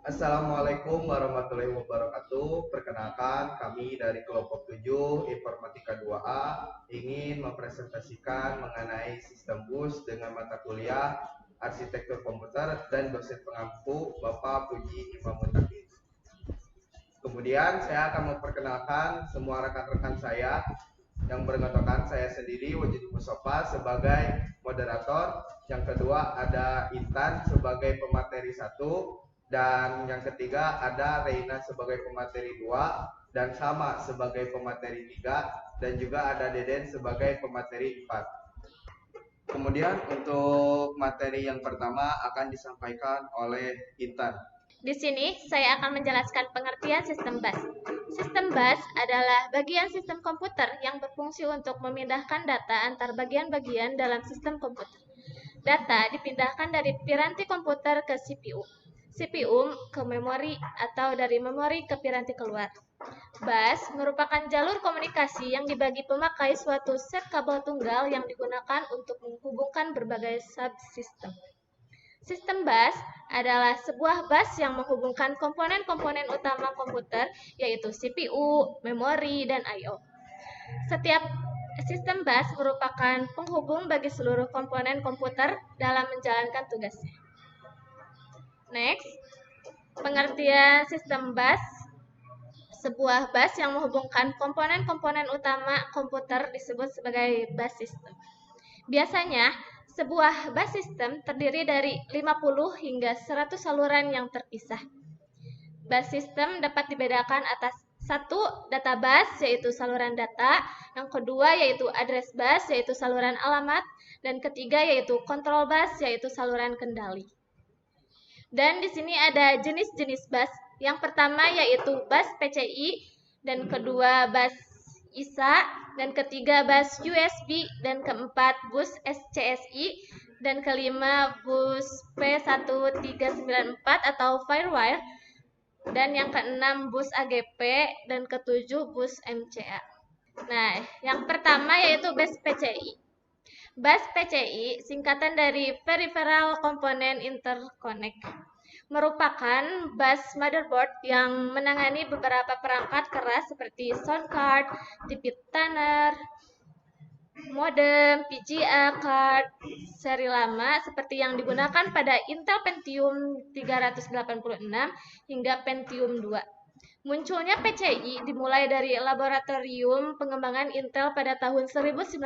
Assalamualaikum warahmatullahi wabarakatuh. Perkenalkan, kami dari kelompok 7 Informatika 2A ingin mempresentasikan mengenai sistem BUS dengan mata kuliah Arsitektur Komputer dan dosen pengampu Bapak Puji Imam Mutakin. Kemudian saya akan memperkenalkan semua rekan-rekan saya yang beranggotakan saya sendiri Wajid Mustafa sebagai moderator. Yang kedua ada Intan sebagai pemateri 1 dan yang ketiga ada Reina sebagai pemateri 2 dan Sama sebagai pemateri 3 dan juga ada Deden sebagai pemateri 4. Kemudian untuk materi yang pertama akan disampaikan oleh Intan. Di sini saya akan menjelaskan pengertian sistem bus. Sistem bus adalah bagian sistem komputer yang berfungsi untuk memindahkan data antar bagian-bagian dalam sistem komputer. Data dipindahkan dari piranti komputer ke CPU, CPU ke memori atau dari memori ke piranti keluar. Bus merupakan jalur komunikasi yang dibagi pemakai suatu set kabel tunggal yang digunakan untuk menghubungkan berbagai subsistem. Sistem bus adalah sebuah bus yang menghubungkan komponen-komponen utama komputer, yaitu CPU, memori, dan I/O. Setiap sistem bus merupakan penghubung bagi seluruh komponen komputer dalam menjalankan tugasnya. Next, pengertian sistem bus. Sebuah bus yang menghubungkan komponen-komponen utama komputer disebut sebagai bus system. Biasanya, sebuah bus system terdiri dari 50 hingga 100 saluran yang terpisah. Bus system dapat dibedakan atas satu, data bus, yaitu saluran data. Yang kedua, yaitu address bus, yaitu saluran alamat. Dan ketiga, yaitu control bus, yaitu saluran kendali. Dan di sini ada jenis-jenis bus. Yang pertama, yaitu bus PCI. Dan kedua, bus ISA. Dan ketiga, bus USB. Dan keempat, bus SCSI. Dan kelima, bus P1394 atau Firewire. Dan yang keenam, bus AGP. Dan ketujuh, bus MCA. Nah, yang pertama yaitu bus PCI. Bus PCI singkatan dari Peripheral Component Interconnect. Merupakan bus motherboard yang menangani beberapa perangkat keras seperti sound card, TV tuner, modem, PGA card, seri lama seperti yang digunakan pada Intel Pentium 386 hingga Pentium 2. Munculnya PCI dimulai dari laboratorium pengembangan Intel pada tahun 1990.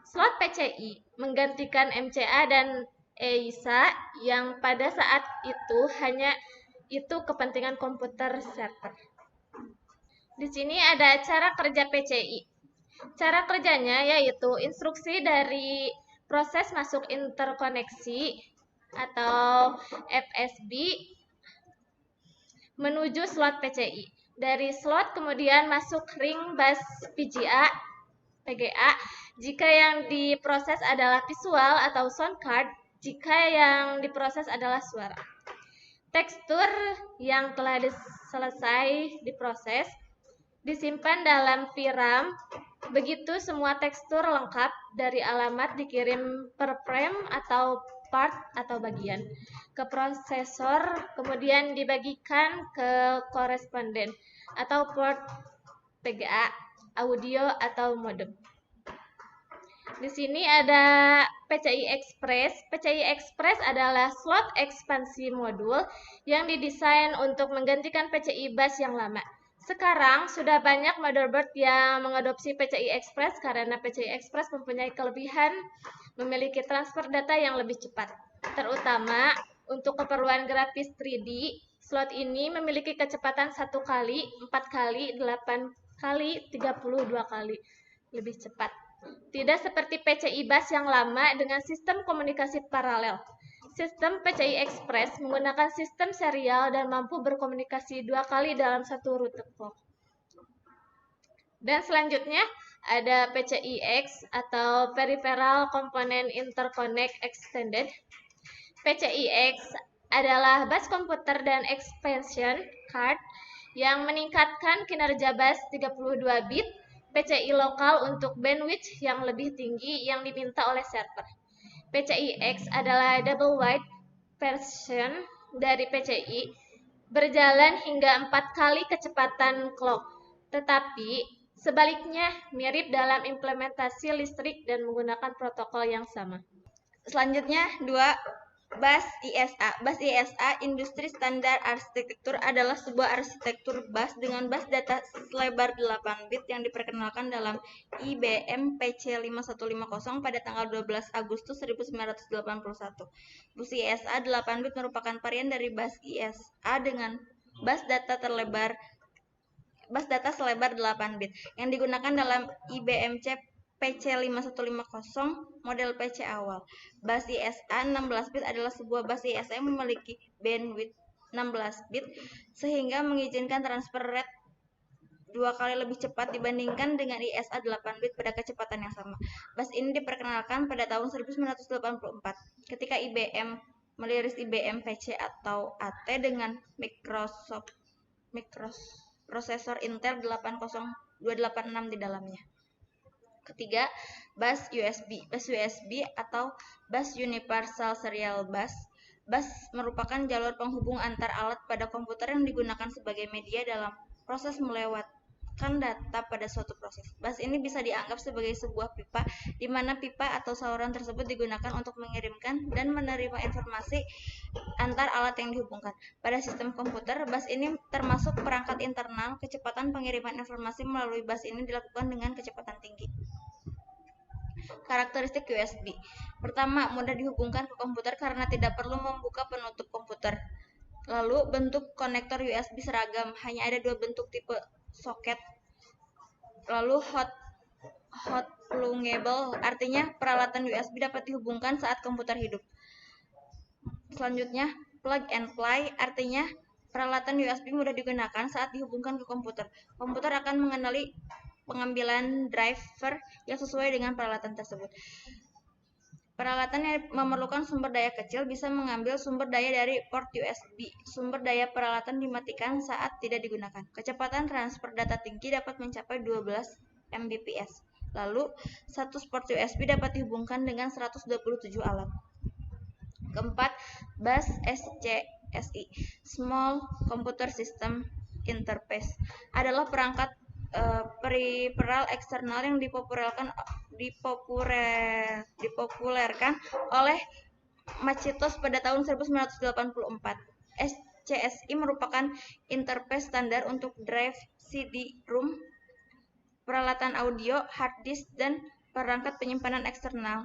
Slot PCI menggantikan MCA dan EISA yang pada saat itu hanya itu kepentingan komputer server. Di sini ada cara kerja PCI. Cara kerjanya yaitu instruksi dari proses masuk interkoneksi atau FSB menuju slot PCI. Dari slot kemudian masuk ring bus PGA jika yang diproses adalah visual atau sound card, jika yang diproses adalah suara. Tekstur yang telah selesai diproses disimpan dalam VRAM. Begitu semua tekstur lengkap dari alamat dikirim per frame atau part atau bagian ke prosesor, kemudian dibagikan ke koresponden atau port PGA, audio atau modem. Di sini ada PCI Express. PCI Express adalah slot ekspansi modul yang didesain untuk menggantikan PCI bus yang lama. Sekarang sudah banyak motherboard yang mengadopsi PCI Express karena PCI Express mempunyai kelebihan memiliki transfer data yang lebih cepat. Terutama untuk keperluan grafis 3D, slot ini memiliki kecepatan 1 kali, 4 kali, 8 kali, 32 kali lebih cepat. Tidak seperti PCI bus yang lama dengan sistem komunikasi paralel. Sistem PCI Express menggunakan sistem serial dan mampu berkomunikasi 2 kali dalam satu rute clock. Dan selanjutnya ada PCIX atau Peripheral Component Interconnect Extended. PCIX adalah bus komputer dan expansion card yang meningkatkan kinerja bus 32 bit PCI lokal untuk bandwidth yang lebih tinggi yang diminta oleh server. PCIX adalah double wide version dari PCI berjalan hingga 4 kali kecepatan clock, tetapi sebaliknya mirip dalam implementasi listrik dan menggunakan protokol yang sama. Selanjutnya, 2. Bus ISA. Bus ISA, Industri Standar Arsitektur, adalah sebuah arsitektur bus dengan bus data selebar 8 bit yang diperkenalkan dalam IBM PC 5150 pada tanggal 12 Agustus 1981. Bus ISA 8 bit merupakan varian dari bus ISA dengan bus data selebar 8 bit yang digunakan dalam IBM PC 5150 model PC awal. Bus ISA 16 bit adalah sebuah bus ISA yang memiliki bandwidth 16 bit sehingga mengizinkan transfer rate 2 kali lebih cepat dibandingkan dengan ISA 8 bit pada kecepatan yang sama. Bus ini diperkenalkan pada tahun 1984 ketika IBM meliris IBM PC atau AT dengan prosesor Intel 80286 di dalamnya. Ketiga, bus USB. Bus USB atau Bus Universal Serial Bus. Bus merupakan jalur penghubung antar alat pada komputer yang digunakan sebagai media dalam proses melewatkan data pada suatu proses. Bus ini bisa dianggap sebagai sebuah pipa, di mana pipa atau saluran tersebut digunakan untuk mengirimkan dan menerima informasi antar alat yang dihubungkan. Pada sistem komputer, bus ini termasuk perangkat internal. Kecepatan pengiriman informasi melalui bus ini dilakukan dengan kecepatan tinggi. Karakteristik USB. Pertama, mudah dihubungkan ke komputer karena tidak perlu membuka penutup komputer. Lalu, bentuk konektor USB seragam, hanya ada 2 bentuk tipe soket. Lalu, hot pluggable, artinya peralatan USB dapat dihubungkan saat komputer hidup. Selanjutnya, plug and play, artinya peralatan USB mudah digunakan saat dihubungkan ke komputer. Komputer akan mengenali pengambilan driver yang sesuai dengan peralatan tersebut. Peralatan yang memerlukan sumber daya kecil bisa mengambil sumber daya dari port USB. Sumber daya peralatan dimatikan saat tidak digunakan. Kecepatan transfer data tinggi dapat mencapai 12 Mbps. Lalu, satu port USB dapat dihubungkan dengan 127 alat. Keempat, bus SCSI, Small Computer System Interface, adalah perangkat peripheral eksternal yang dipopulerkan oleh Macintosh pada tahun 1984. SCSI merupakan interface standar untuk drive, CD-ROM, peralatan audio, hard disk, dan perangkat penyimpanan eksternal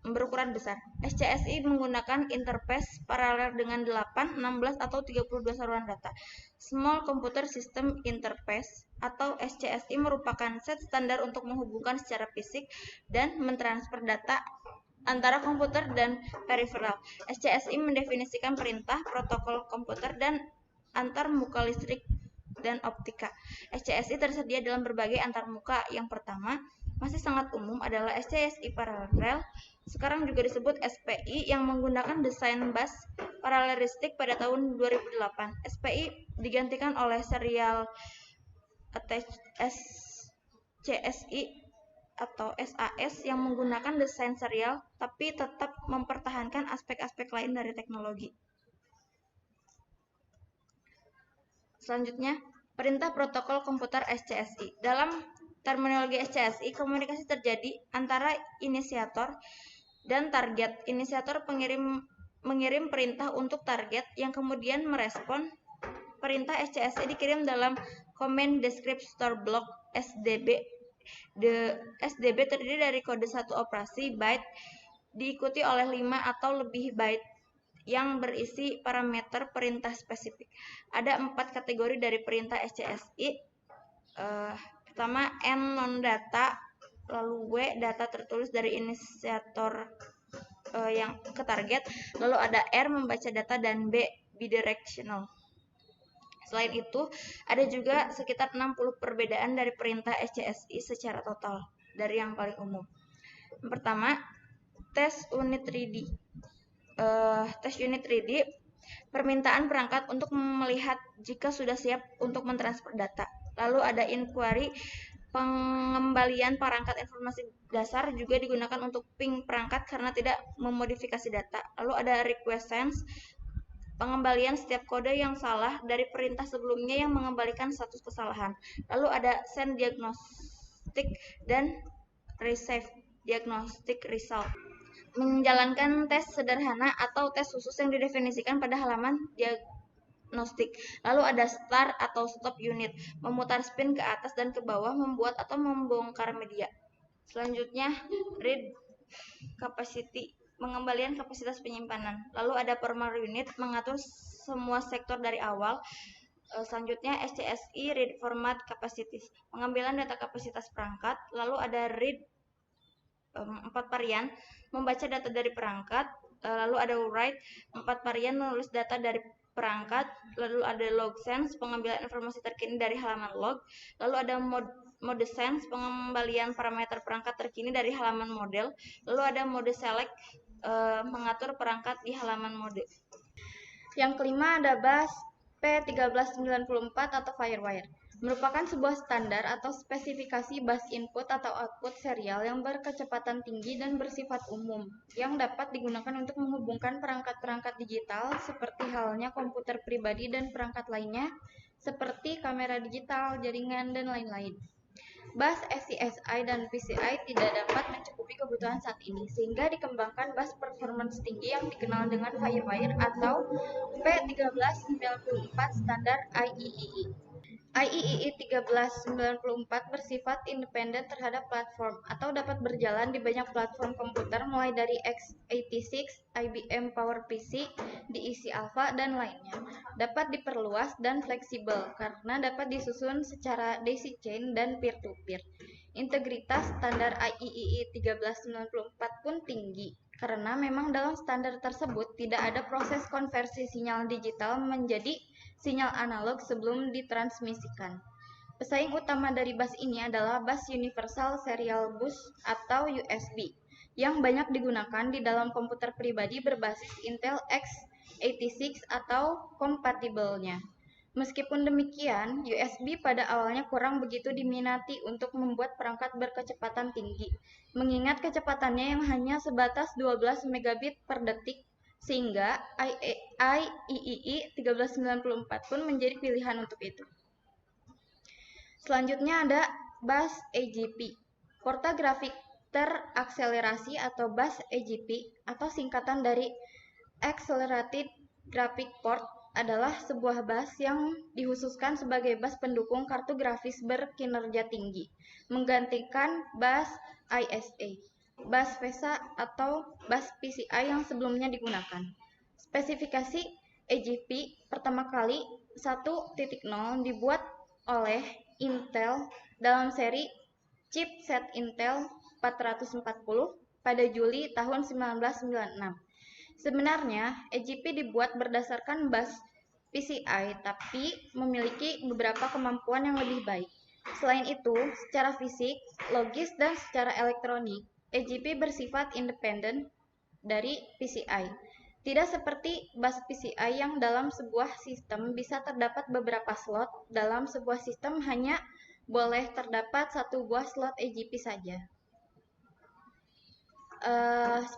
berukuran besar. SCSI menggunakan interface paralel dengan 8, 16, atau 32 saluran data. Small Computer System Interface atau SCSI merupakan set standar untuk menghubungkan secara fisik dan mentransfer data antara komputer dan peripheral. SCSI mendefinisikan perintah, protokol komputer, dan antarmuka listrik dan optika. SCSI tersedia dalam berbagai antarmuka. Yang pertama, masih sangat umum adalah SCSI paralel, sekarang juga disebut SPI, yang menggunakan desain bus paralelistik pada tahun 2008. SPI digantikan oleh serial attached SCSI atau SAS yang menggunakan desain serial tapi tetap mempertahankan aspek-aspek lain dari teknologi. Selanjutnya, perintah protokol komputer SCSI. Dalam terminologi SCSI, komunikasi terjadi antara inisiator dan target. Inisiator mengirim perintah untuk target yang kemudian merespon. Perintah SCSI dikirim dalam Command Descriptor Block SDB. SDB terdiri dari kode 1 operasi byte diikuti oleh 5 atau lebih byte yang berisi parameter perintah spesifik. Ada 4 kategori dari perintah SCSI. Pertama, N non-data, lalu W data tertulis dari inisiator yang ke target, lalu ada R membaca data, dan B bidirectional. Selain itu, ada juga sekitar 60 perbedaan dari perintah SCSI secara total dari yang paling umum. Yang pertama, test unit 3D. Tes unit 3D, permintaan perangkat untuk melihat jika sudah siap untuk mentransfer data. Lalu ada inquiry, pengembalian perangkat informasi dasar juga digunakan untuk ping perangkat karena tidak memodifikasi data. Lalu ada request sense, pengembalian setiap kode yang salah dari perintah sebelumnya yang mengembalikan status kesalahan. Lalu ada send diagnostic dan receive diagnostic result. Menjalankan tes sederhana atau tes khusus yang didefinisikan pada halaman diagnostik. Lalu ada start atau stop unit, memutar spin ke atas dan ke bawah, membuat atau membongkar media. Selanjutnya, read capacity, pengembalian kapasitas penyimpanan. Lalu ada primary unit, mengatur semua sektor dari awal. Selanjutnya SCSI, read format capacity, pengambilan data kapasitas perangkat. Lalu ada read 4 varian, membaca data dari perangkat. Lalu ada write 4 varian, menulis data dari perangkat. Lalu ada log sense, pengambilan informasi terkini dari halaman log. Lalu ada mode sense, pengembalian parameter perangkat terkini dari halaman model. Lalu ada mode select, mengatur perangkat di halaman mode. Yang kelima ada bus P1394 atau Firewire. Merupakan sebuah standar atau spesifikasi bus input atau output serial yang berkecepatan tinggi dan bersifat umum, yang dapat digunakan untuk menghubungkan perangkat-perangkat digital seperti halnya komputer pribadi dan perangkat lainnya seperti kamera digital, jaringan, dan lain-lain. Bus SCSI dan PCI tidak dapat mencukupi kebutuhan saat ini, sehingga dikembangkan bus performance tinggi yang dikenal dengan Firewire atau P1394 standar IEEE. IEEE 1394 bersifat independen terhadap platform atau dapat berjalan di banyak platform komputer mulai dari x86, IBM PowerPC, DEC Alpha, dan lainnya. Dapat diperluas dan fleksibel karena dapat disusun secara daisy chain dan peer-to-peer. Integritas standar IEEE 1394 pun tinggi karena memang dalam standar tersebut tidak ada proses konversi sinyal digital menjadi sinyal analog sebelum ditransmisikan. Pesaing utama dari bus ini adalah bus Universal Serial Bus atau USB, yang banyak digunakan di dalam komputer pribadi berbasis Intel x86 atau kompatibelnya. Meskipun demikian, USB pada awalnya kurang begitu diminati untuk membuat perangkat berkecepatan tinggi, mengingat kecepatannya yang hanya sebatas 12 megabit per detik, sehingga IEEE 1394 pun menjadi pilihan untuk itu. Selanjutnya ada bus AGP, porta grafik terakselerasi atau bus AGP, atau singkatan dari Accelerated Graphic Port, adalah sebuah bus yang dikhususkan sebagai bus pendukung kartu grafis berkinerja tinggi, menggantikan bus ISA, bus VESA, atau bus PCI yang sebelumnya digunakan. Spesifikasi AGP pertama kali 1.0 dibuat oleh Intel dalam seri chipset Intel 440 pada Juli tahun 1996. Sebenarnya, AGP dibuat berdasarkan bus PCI, tapi memiliki beberapa kemampuan yang lebih baik. Selain itu, secara fisik, logis, dan secara elektronik, AGP bersifat independen dari PCI. Tidak seperti bus PCI yang dalam sebuah sistem bisa terdapat beberapa slot, dalam sebuah sistem hanya boleh terdapat satu buah slot AGP saja.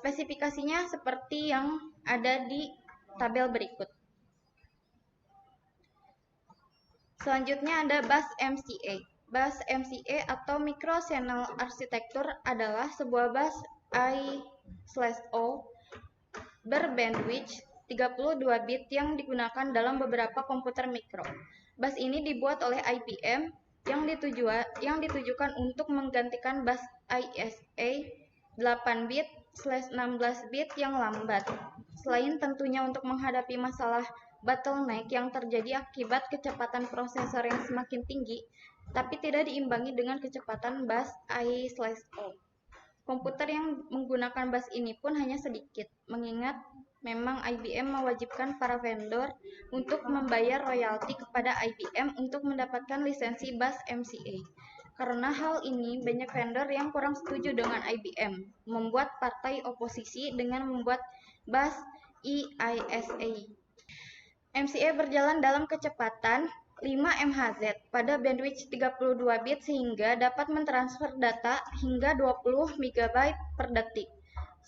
Spesifikasinya seperti yang ada di tabel berikut. Selanjutnya ada bus MCA. Bus MCA atau Micro Channel Architecture adalah sebuah bus I/O berbandwidth 32 bit yang digunakan dalam beberapa komputer mikro. Bus ini dibuat oleh IBM yang ditujukan untuk menggantikan bus ISA 8 bit/16 bit yang lambat. Selain tentunya untuk menghadapi masalah bottleneck yang terjadi akibat kecepatan prosesor yang semakin tinggi, tapi tidak diimbangi dengan kecepatan bus I/O. Komputer yang menggunakan bus ini pun hanya sedikit, mengingat memang IBM mewajibkan para vendor untuk membayar royalti kepada IBM untuk mendapatkan lisensi bus MCA. Karena hal ini, banyak vendor yang kurang setuju dengan IBM, membuat partai oposisi dengan membuat bus EISA. MCA berjalan dalam kecepatan 5 MHz pada bandwidth 32 bit sehingga dapat mentransfer data hingga 20 MB per detik.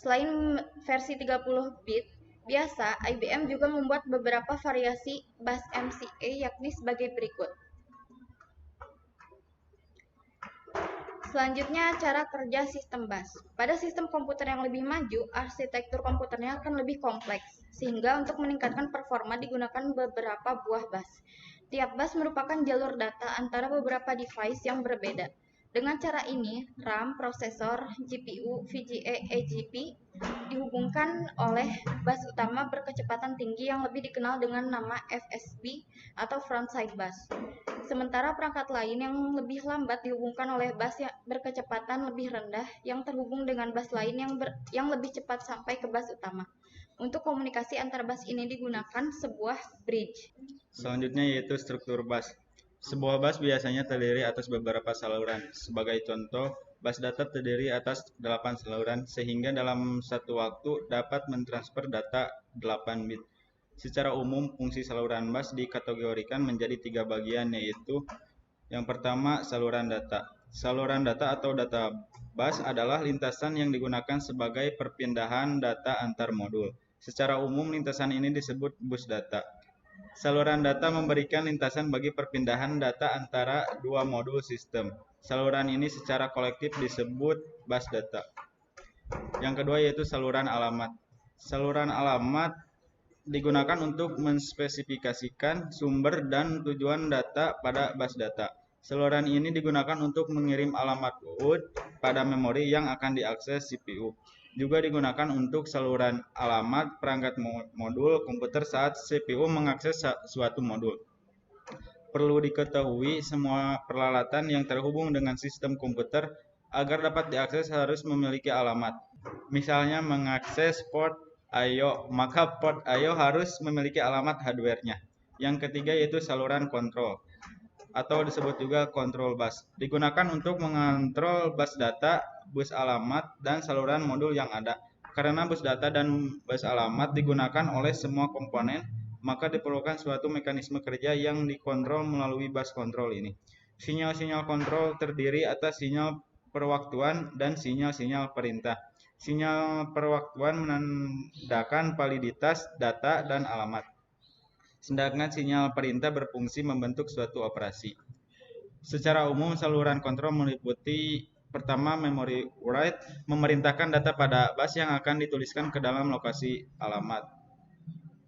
Selain versi 30 bit, Biasa, IBM juga membuat beberapa variasi bus MCA yakni sebagai berikut. Selanjutnya, cara kerja sistem bus. Pada sistem komputer yang lebih maju, arsitektur komputernya akan lebih kompleks, sehingga untuk meningkatkan performa digunakan beberapa buah bus. Tiap bus merupakan jalur data antara beberapa device yang berbeda. Dengan cara ini, RAM, prosesor, GPU, VGA, AGP dihubungkan oleh bus utama berkecepatan tinggi yang lebih dikenal dengan nama FSB atau frontside bus. Sementara perangkat lain yang lebih lambat dihubungkan oleh bus yang berkecepatan lebih rendah yang terhubung dengan bus lain yang lebih cepat sampai ke bus utama. Untuk komunikasi antar bus ini digunakan sebuah bridge. Selanjutnya yaitu struktur bus. Sebuah bus biasanya terdiri atas beberapa saluran. Sebagai contoh, bus data terdiri atas 8 saluran, sehingga dalam satu waktu dapat mentransfer data 8 bit. Secara umum, fungsi saluran bus dikategorikan menjadi 3 bagian, yaitu yang pertama, saluran data. Saluran data atau data bus adalah lintasan yang digunakan sebagai perpindahan data antar modul. Secara umum, lintasan ini disebut bus data. Saluran data memberikan lintasan bagi perpindahan data antara dua modul sistem. Saluran ini secara kolektif disebut bus data. Yang kedua yaitu saluran alamat. Saluran alamat digunakan untuk menspesifikasikan sumber dan tujuan data pada bus data. Saluran ini digunakan untuk mengirim alamat root pada memori yang akan diakses CPU. Juga digunakan untuk saluran alamat perangkat modul komputer saat CPU mengakses suatu modul. Perlu diketahui semua peralatan yang terhubung dengan sistem komputer agar dapat diakses harus memiliki alamat. Misalnya mengakses port I/O, maka port I/O harus memiliki alamat hardware-nya. Yang ketiga yaitu saluran kontrol atau disebut juga control bus. Digunakan untuk mengontrol bus data, bus alamat, dan saluran modul yang ada. Karena bus data dan bus alamat digunakan oleh semua komponen, maka diperlukan suatu mekanisme kerja yang dikontrol melalui bus kontrol ini. Sinyal-sinyal kontrol terdiri atas sinyal perwaktuan dan sinyal-sinyal perintah. Sinyal perwaktuan menandakan validitas data dan alamat. Sedangkan sinyal perintah berfungsi membentuk suatu operasi. Secara umum, saluran kontrol meliputi pertama, memory write, memerintahkan data pada bus yang akan dituliskan ke dalam lokasi alamat.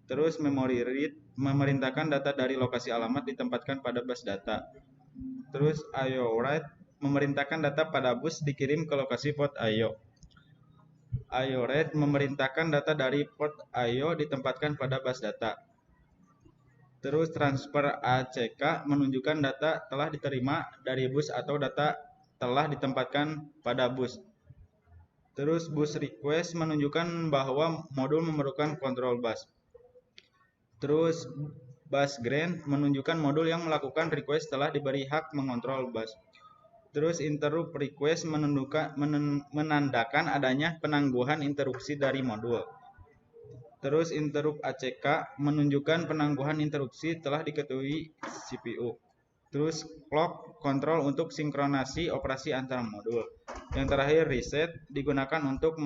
Terus memory read, memerintahkan data dari lokasi alamat ditempatkan pada bus data. Terus I/O write, memerintahkan data pada bus dikirim ke lokasi port I/O. I/O read, memerintahkan data dari port I/O ditempatkan pada bus data. Terus transfer ACK menunjukkan data telah diterima dari bus atau data telah ditempatkan pada bus. Terus bus request menunjukkan bahwa modul memerlukan control bus. Terus bus grant menunjukkan modul yang melakukan request telah diberi hak mengontrol bus. Terus interrupt request menandakan adanya penangguhan interupsi dari modul. Terus interrupt ACK menunjukkan penangguhan interupsi telah diketahui CPU. Terus clock control untuk sinkronasi operasi antar modul. Yang terakhir reset digunakan untuk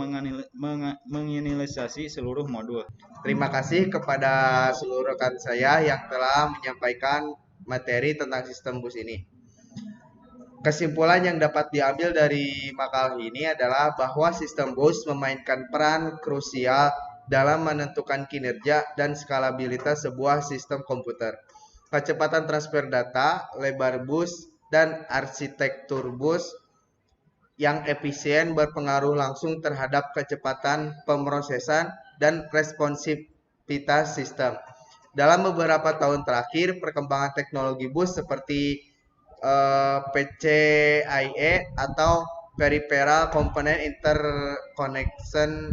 menginisialisasi seluruh modul. Terima kasih kepada seluruh rekan saya yang telah menyampaikan materi tentang sistem bus ini. Kesimpulan yang dapat diambil dari makalah ini adalah bahwa sistem bus memainkan peran krusial dalam menentukan kinerja dan skalabilitas sebuah sistem komputer. Kecepatan transfer data, lebar bus, dan arsitektur bus yang efisien berpengaruh langsung terhadap kecepatan pemrosesan dan responsivitas sistem. Dalam beberapa tahun terakhir, perkembangan teknologi bus seperti PCIe atau Peripheral Component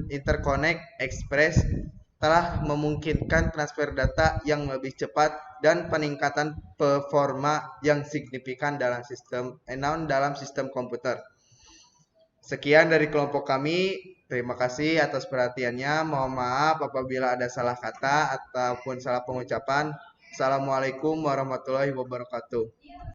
Interconnect Express telah memungkinkan transfer data yang lebih cepat dan peningkatan performa yang signifikan dalam sistem komputer. Sekian dari kelompok kami. Terima kasih atas perhatiannya. Mohon maaf apabila ada salah kata ataupun salah pengucapan. Assalamualaikum warahmatullahi wabarakatuh.